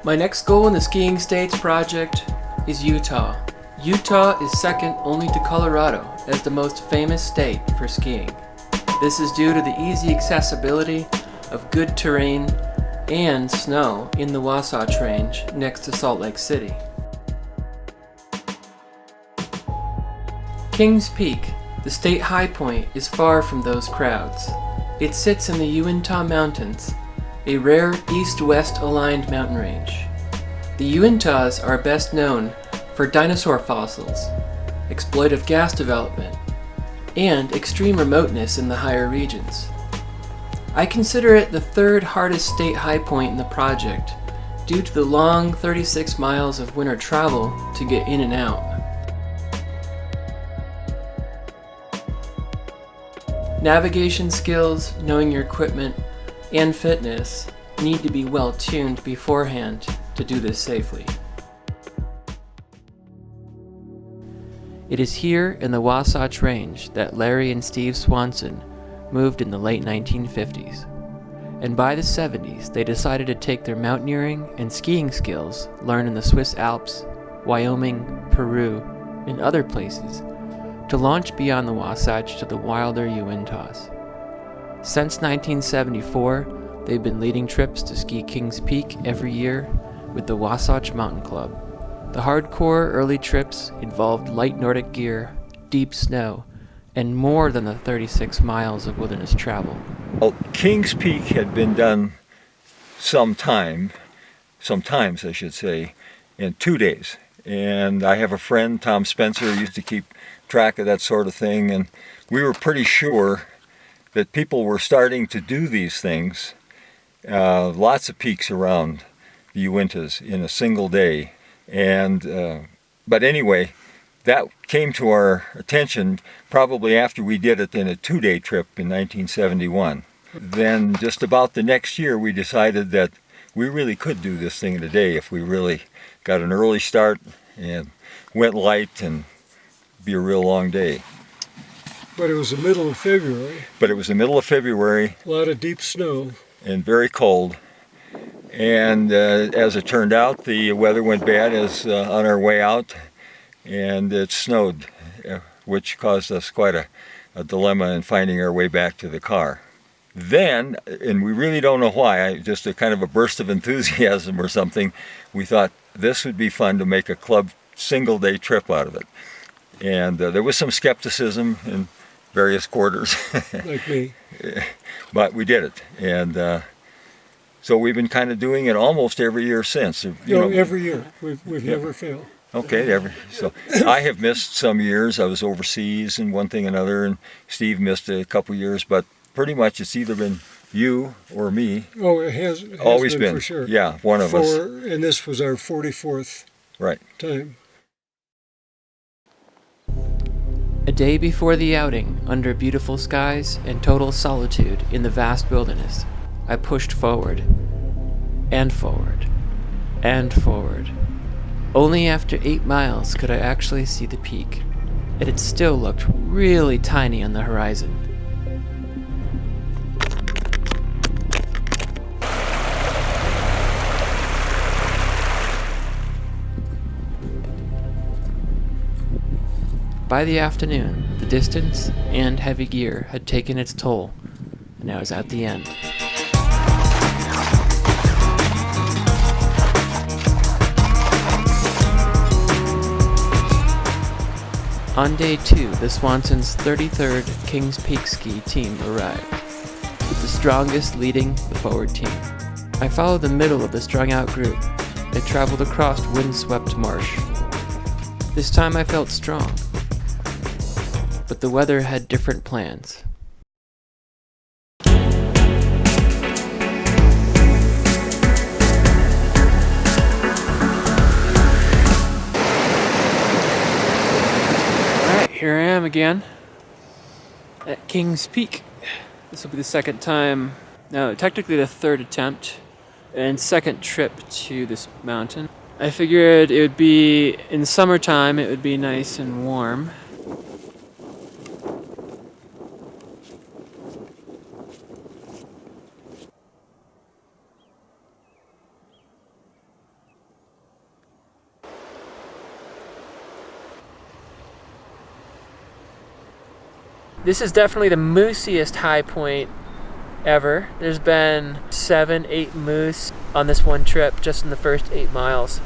My next goal in the Skiing States project is Utah. Utah is second only to Colorado as the most famous state for skiing. This is due to the easy accessibility of good terrain and snow in the Wasatch Range next to Salt Lake City. Kings Peak, the state high point, is far from those crowds. It sits in the Uinta Mountains, a rare east-west aligned mountain range. The Uintas are best known for dinosaur fossils, exploitive gas development, and extreme remoteness in the higher regions. I consider it the third hardest state high point in the project due to the long 36 miles of winter travel to get in and out. Navigation skills, knowing your equipment, and fitness need to be well tuned beforehand to do this safely. It is here in the Wasatch Range that Larry and Steve Swanson moved in the late 1950s. And by the 70s, they decided to take their mountaineering and skiing skills learned in the Swiss Alps, Wyoming, Peru, and other places to launch beyond the Wasatch to the wilder Uintas. Since 1974, they've been leading trips to ski Kings Peak every year with the Wasatch Mountain Club. The hardcore early trips involved light Nordic gear, deep snow, and more than the 36 miles of wilderness travel. Well, Kings Peak had been done sometimes I should say, in 2 days. And I have a friend, Tom Spencer, who used to keep track of that sort of thing, and we were pretty sure that people were starting to do these things, lots of peaks around the Uintas in a single day. And but anyway, that came to our attention probably after we did it in a 2-day trip in 1971. Then just about the next year we decided that we really could do this thing in a day if we really got an early start and went light, and be a real long day. But it was the middle of February. A lot of deep snow. And very cold. And as it turned out, the weather went bad on our way out, and it snowed, which caused us quite a dilemma in finding our way back to the car. Then, and we really don't know why, just a kind of a burst of enthusiasm or something, we thought this would be fun to make a club single-day trip out of it. And there was some skepticism in various quarters. Like me. But we did it. And so we've been kind of doing it almost every year since. Every year. We've never failed. Okay, so I have missed some years. I was overseas and one thing and another, and Steve missed a couple years, but pretty much it's either been you or me. Oh, it has always been for sure. Yeah, one of us. And this was our 44th time. A day before the outing, under beautiful skies and total solitude in the vast wilderness, I pushed forward, and forward, and forward. Only after 8 miles could I actually see the peak, and it still looked really tiny on the horizon. By the afternoon, the distance and heavy gear had taken its toll, and I was at the end. On day 2, the Swansons' 33rd Kings Peak ski team arrived, with the strongest leading the forward team. I followed the middle of the strung-out group and traveled across wind-swept marsh. This time I felt strong, but the weather had different plans. Alright, here I am again at Kings Peak. This will be the second time, no, technically the third attempt and second trip to this mountain. I figured it would be, in summertime, it would be nice and warm. This is definitely the moosiest high point ever. There's been 7, 8 moose on this one trip just in the first 8 miles.